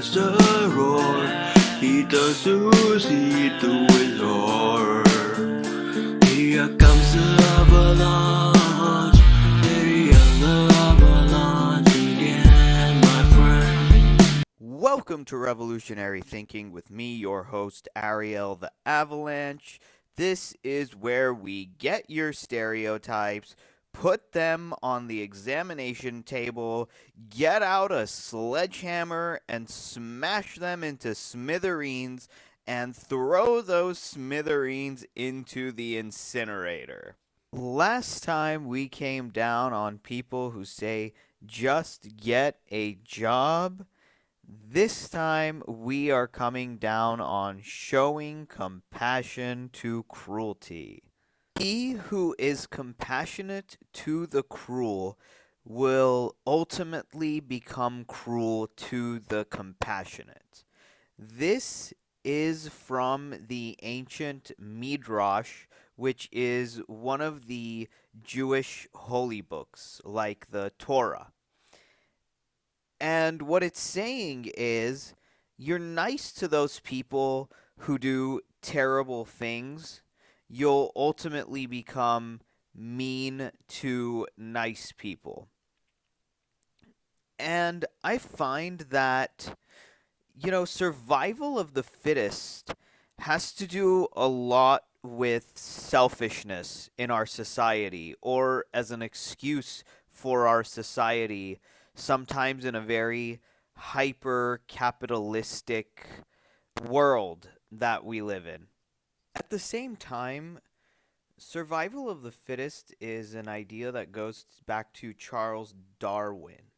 as a roar. He does he do it roar. Here comes the avalanche. Here the avalanche again, my friend. Welcome to Revolutionary Thinking with me, your host, Ariel the Avalanche. This is where we get your stereotypes, put them on the examination table, get out a sledgehammer, and smash them into smithereens, and throw those smithereens into the incinerator. Last time we came down on people who say, just get a job. This time we are coming down on showing compassion to cruelty. He who is compassionate to the cruel will ultimately become cruel to the compassionate. This is from the ancient Midrash, which is one of the Jewish holy books, like the Torah. And what it's saying is you're nice to those people who do terrible things. You'll ultimately become mean to nice people. And I find that, survival of the fittest has to do a lot with selfishness in our society, or as an excuse for our society, sometimes in a very hyper capitalistic world that we live in. At the same time, survival of the fittest is an idea that goes back to Charles Darwin.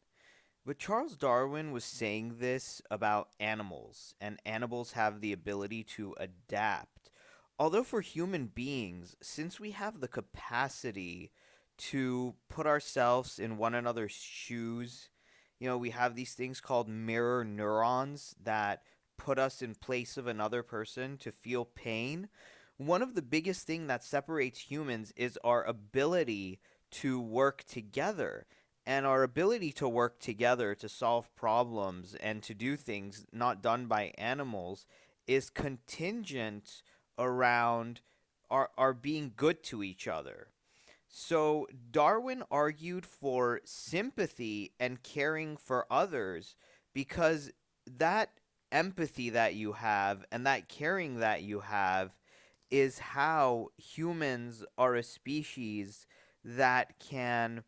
But Charles Darwin was saying this about animals, and animals have the ability to adapt. Although for human beings, since we have the capacity to put ourselves in one another's shoes, we have these things called mirror neurons that put us in place of another person to feel pain. One of the biggest thing that separates humans is our ability to work together, and our ability to work together to solve problems and to do things not done by animals is contingent around our being good to each other. So Darwin argued for sympathy and caring for others because that empathy that you have and that caring that you have is how humans are a species that can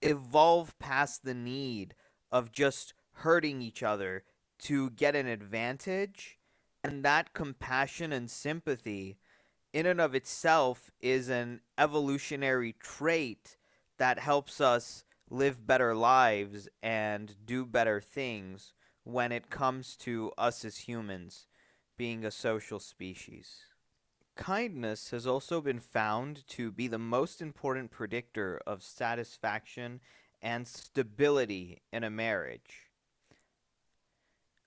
evolve past the need of just hurting each other to get an advantage. And that compassion and sympathy, in and of itself, is an evolutionary trait that helps us live better lives and do better things when it comes to us as humans being a social species. Kindness has also been found to be the most important predictor of satisfaction and stability in a marriage.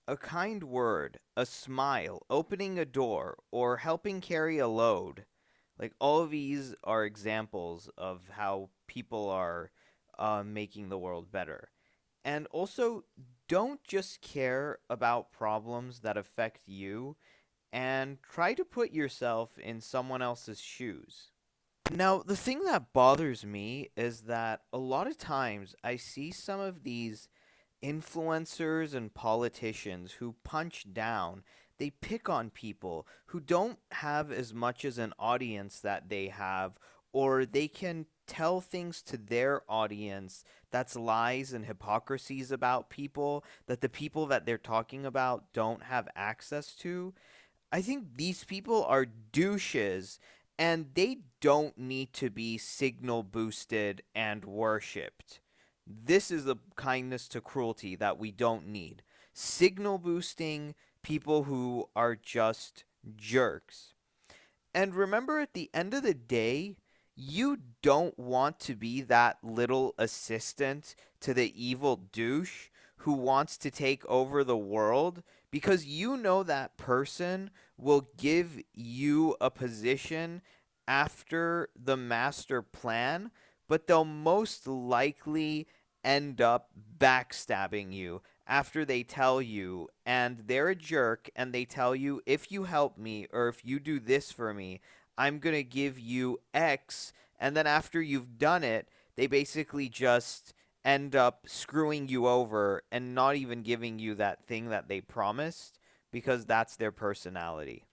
A kind word, a smile, opening a door, or helping carry a load, like all of these are examples of how people are making the world better. And also, don't just care about problems that affect you, and try to put yourself in someone else's shoes. Now, the thing that bothers me is that a lot of times I see some of these influencers and politicians who punch down. They pick on people who don't have as much as an audience that they have, or they can tell things to their audience that's lies and hypocrisies about people that the people that they're talking about don't have access to. I think these people are douches, and they don't need to be signal boosted and worshipped. This is the kindness to cruelty that we don't need. Signal boosting people who are just jerks. And remember, at the end of the day, you don't want to be that little assistant to the evil douche who wants to take over the world, because you know that person will give you a position after the master plan, but they'll most likely end up backstabbing you after they tell you, and they're a jerk, and they tell you, if you help me or if you do this for me, I'm going to give you X. And then after you've done it, they basically just end up screwing you over and not even giving you that thing that they promised because that's their personality.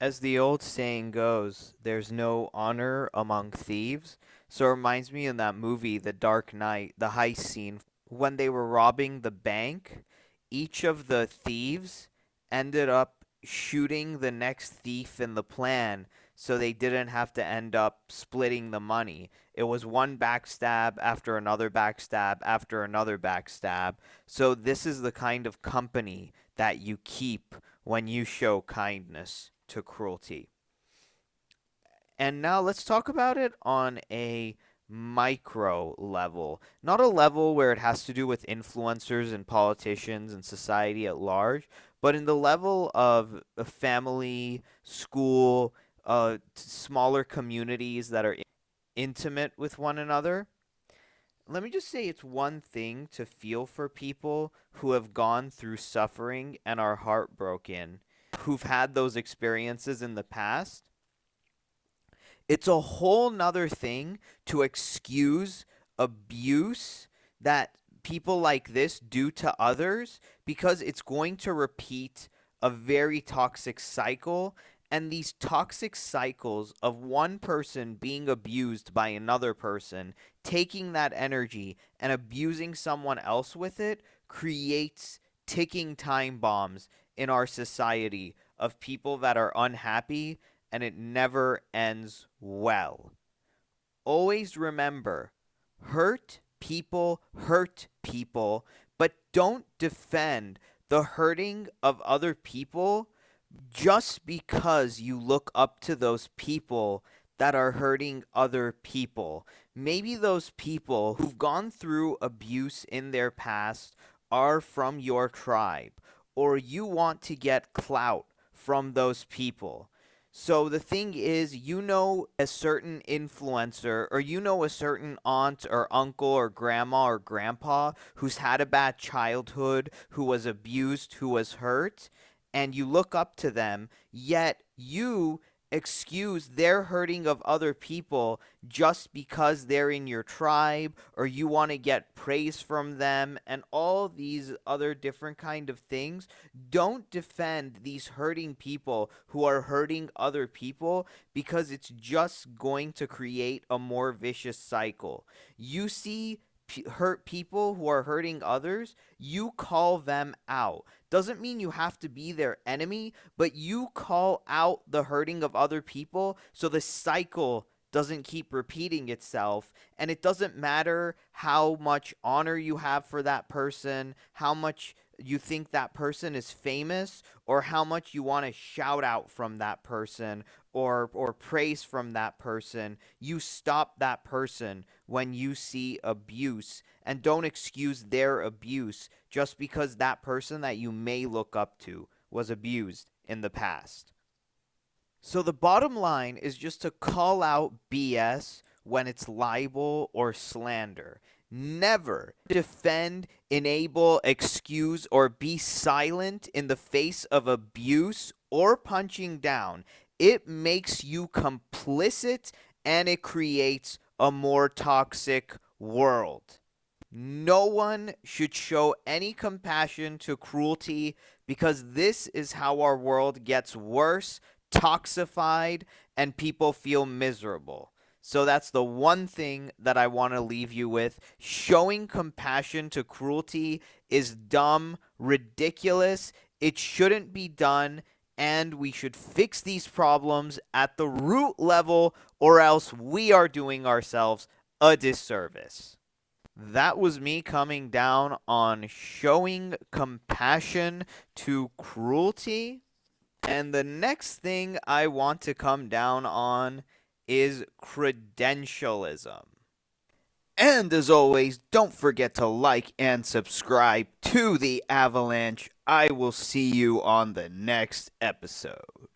As the old saying goes, there's no honor among thieves. So it reminds me in that movie, The Dark Knight, the heist scene, when they were robbing the bank, each of the thieves ended up shooting the next thief in the plan so they didn't have to end up splitting the money. It was one backstab after another backstab after another backstab. So this is the kind of company that you keep when you show kindness to cruelty. And now let's talk about it on a micro level. Not a level where it has to do with influencers and politicians and society at large, but in the level of a family, school, smaller communities that are intimate with one another. Let me just say it's one thing to feel for people who have gone through suffering and are heartbroken, who've had those experiences in the past. It's a whole nother thing to excuse abuse that people like this do to others because it's going to repeat a very toxic cycle. And these toxic cycles of one person being abused by another person, taking that energy and abusing someone else with it, creates ticking time bombs in our society of people that are unhappy, and it never ends well. Always remember, hurt people, but don't defend the hurting of other people just because you look up to those people that are hurting other people. Maybe those people who've gone through abuse in their past are from your tribe, or you want to get clout from those people. So the thing is, you know a certain influencer, or you know a certain aunt or uncle or grandma or grandpa who's had a bad childhood, who was abused, who was hurt, and you look up to them, yet you excuse their hurting of other people just because they're in your tribe or you want to get praise from them and all these other different kind of things. Don't defend these hurting people who are hurting other people because it's just going to create a more vicious cycle. You see hurt people who are hurting others, you call them out. Doesn't mean you have to be their enemy, but you call out the hurting of other people so the cycle doesn't keep repeating itself. And it doesn't matter how much honor you have for that person, how much you think that person is famous, or how much you want to shout out from that person or praise from that person. You stop that person when you see abuse, and don't excuse their abuse just because that person that you may look up to was abused in the past. So the bottom line is just to call out BS when it's libel or slander. Never defend, enable, excuse, or be silent in the face of abuse or punching down. It makes you complicit and it creates a more toxic world. No one should show any compassion to cruelty because this is how our world gets worse, toxified, and people feel miserable. So that's the one thing that I want to leave you with. Showing compassion to cruelty is dumb, ridiculous. It shouldn't be done, and we should fix these problems at the root level, or else we are doing ourselves a disservice. That was me coming down on showing compassion to cruelty. And the next thing I want to come down on is credentialism. And as always, don't forget to like and subscribe to the Avalanche. I will see you on the next episode.